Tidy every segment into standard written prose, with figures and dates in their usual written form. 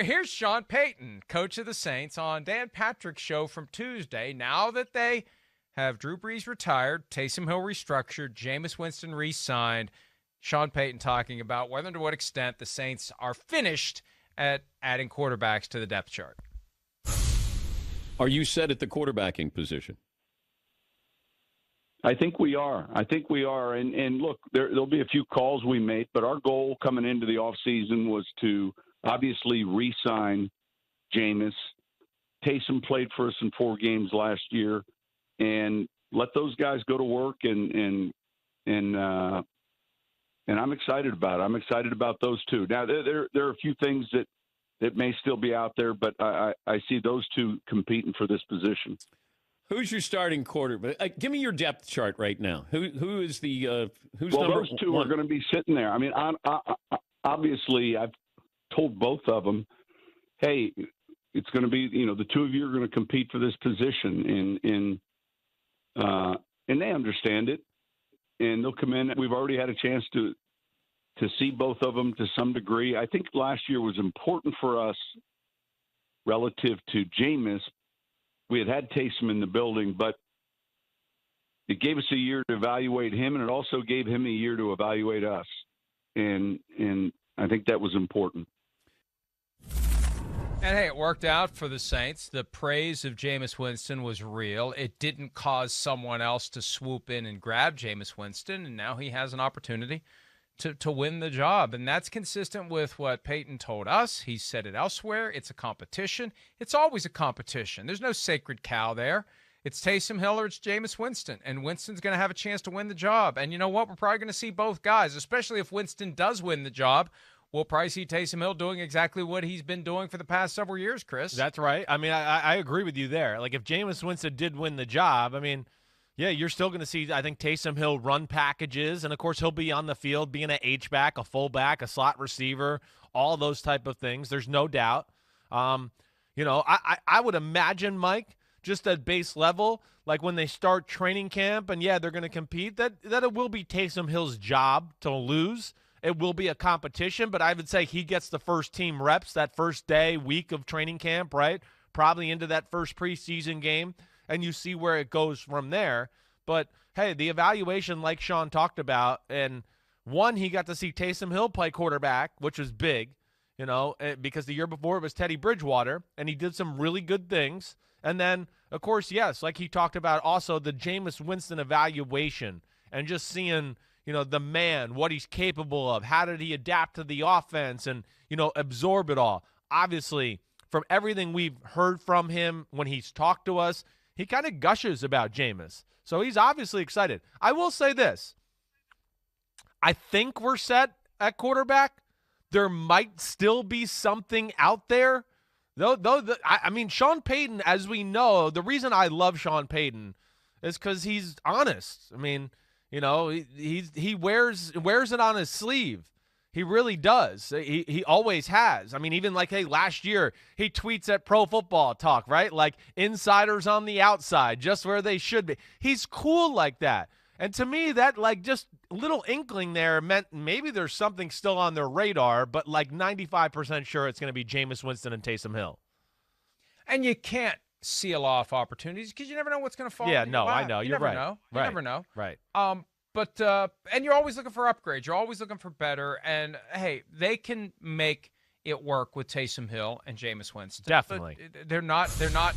Here's Sean Payton, coach of the Saints, on Dan Patrick's show from Tuesday. Now that they have Drew Brees retired, Taysom Hill restructured, Jameis Winston re-signed, Sean Payton talking about whether and to what extent the Saints are finished at adding quarterbacks to the depth chart. Are you set at the quarterbacking position? I think we are. And look, there'll be a few calls we make, but our goal coming into the offseason was to obviously re-sign Jameis. Taysom played for us in 4 games last year, and let those guys go to work. And I'm excited about it. I'm excited about those two. Now there are a few things that may still be out there, but I see those two competing for this position. Who's your starting quarterback? Give me your depth chart right now. Who is the who's well, number those two one? are going to be sitting there. I mean, obviously, I've told both of them, hey, it's going to be, the two of you are going to compete for this position, and they understand it, and they'll come in. We've already had a chance to see both of them to some degree. I think last year was important for us relative to Jameis. We had Taysom in the building, but it gave us a year to evaluate him, and it also gave him a year to evaluate us. And I think that was important. And, hey, it worked out for the Saints. The praise of Jameis Winston was real. It didn't cause someone else to swoop in and grab Jameis Winston, and now he has an opportunity to win the job. And that's consistent with what Payton told us. He said it elsewhere. It's a competition. It's always a competition. There's no sacred cow there. It's Taysom Hill or it's Jameis Winston, and Winston's going to have a chance to win the job. And you know what? We're probably going to see both guys, especially if Winston does win the job. We'll probably see Taysom Hill doing exactly what he's been doing for the past several years, Chris. That's right. I mean, I agree with you there. Like, if Jameis Winston did win the job, I mean, yeah, you're still going to see, I think, Taysom Hill run packages, and, of course, he'll be on the field being an H-back, a fullback, a slot receiver, all those type of things. There's no doubt. I would imagine, Mike, just at base level, like when they start training camp and, yeah, they're going to compete, that it will be Taysom Hill's job to lose. It will be a competition, but I would say he gets the first team reps that first day, week of training camp, right? Probably into that first preseason game, and you see where it goes from there. But, hey, the evaluation, like Sean talked about, and one, he got to see Taysom Hill play quarterback, which was big, because the year before it was Teddy Bridgewater, and he did some really good things. And then, of course, yes, like he talked about also the Jameis Winston evaluation and just seeing – the man, what he's capable of, how did he adapt to the offense and, absorb it all. Obviously, from everything we've heard from him when he's talked to us, he kind of gushes about Jameis. So he's obviously excited. I will say this. I think we're set at quarterback. There might still be something out there. Sean Payton, as we know, the reason I love Sean Payton is because he's honest. I mean, he wears it on his sleeve. He really does. He always has. I mean, even like, hey, last year he tweets at Pro Football Talk, right? Like insiders on the outside, just where they should be. He's cool like that. And to me, that like just little inkling there meant maybe there's something still on their radar, but like 95% sure it's going to be Jameis Winston and Taysom Hill. And you can't seal off opportunities because you never know what's going to fall. Yeah, into no, your lap. I know. You You're never right. know. You right. never know. Right. But and you're always looking for upgrades. You're always looking for better. And hey, they can make it work with Taysom Hill and Jameis Winston. Definitely. But they're not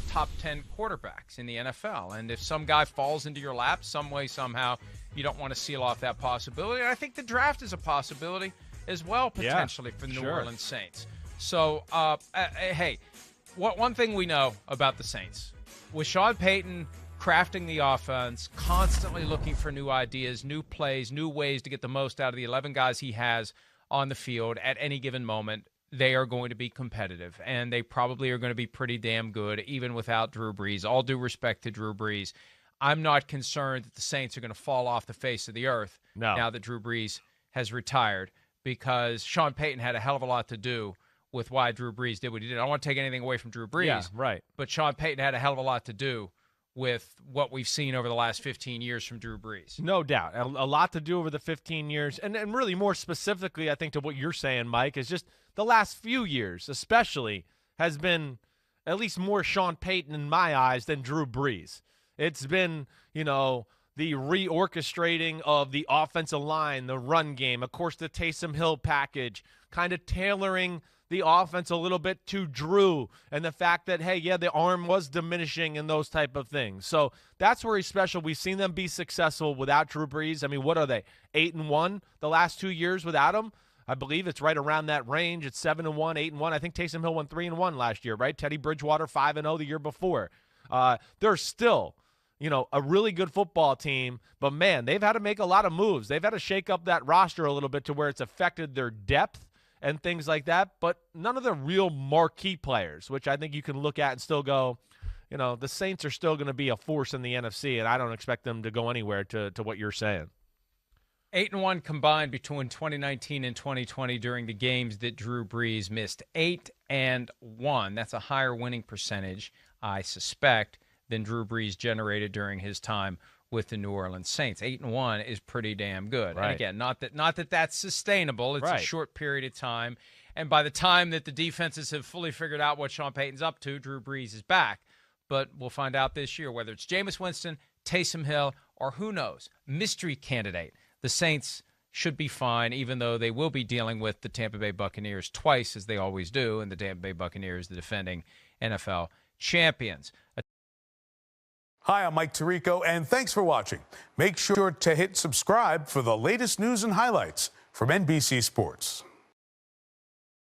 top 10 quarterbacks in the NFL. And if some guy falls into your lap some way, somehow, you don't want to seal off that possibility. And I think the draft is a possibility as well, potentially, for the New Orleans Saints. So, hey, one thing we know about the Saints, with Sean Payton crafting the offense, constantly looking for new ideas, new plays, new ways to get the most out of the 11 guys he has on the field at any given moment, they are going to be competitive, and they probably are going to be pretty damn good, even without Drew Brees. All due respect to Drew Brees, I'm not concerned that the Saints are going to fall off the face of the earth now that Drew Brees has retired, because Sean Payton had a hell of a lot to do with why Drew Brees did what he did. I don't want to take anything away from Drew Brees, yeah, right. But Sean Payton had a hell of a lot to do with what we've seen over the last 15 years from Drew Brees. No doubt. A lot to do over the 15 years. And really more specifically, I think, to what you're saying, Mike, is just the last few years especially has been at least more Sean Payton in my eyes than Drew Brees. It's been, the reorchestrating of the offensive line, the run game, of course, the Taysom Hill package, kind of tailoring the offense a little bit to Drew, and the fact that, hey, yeah, the arm was diminishing and those type of things. So that's where he's special. We've seen them be successful without Drew Brees. I mean, what are they, 8-1 the last 2 years without him? I believe it's right around that range. It's 7-1, 8-1. I think Taysom Hill won 3-1 last year, right? Teddy Bridgewater 5-0 the year before. They're still, a really good football team, but man, they've had to make a lot of moves. They've had to shake up that roster a little bit to where it's affected their depth and things like that, but none of the real marquee players, which I think you can look at and still go, the Saints are still going to be a force in the NFC, and I don't expect them to go anywhere to what you're saying. 8-1 combined between 2019 and 2020 during the games that Drew Brees missed. 8-1. That's a higher winning percentage, I suspect, than Drew Brees generated during his time with the New Orleans Saints. 8-1 is pretty damn good. Right. And again, not that that's sustainable. It's right. a short period of time. And by the time that the defenses have fully figured out what Sean Payton's up to, Drew Brees is back. But we'll find out this year whether it's Jameis Winston, Taysom Hill, or who knows, mystery candidate. The Saints should be fine, even though they will be dealing with the Tampa Bay Buccaneers twice, as they always do, and the Tampa Bay Buccaneers, the defending NFL champions. Hi, I'm Mike Tirico, and thanks for watching. Make sure to hit subscribe for the latest news and highlights from NBC Sports.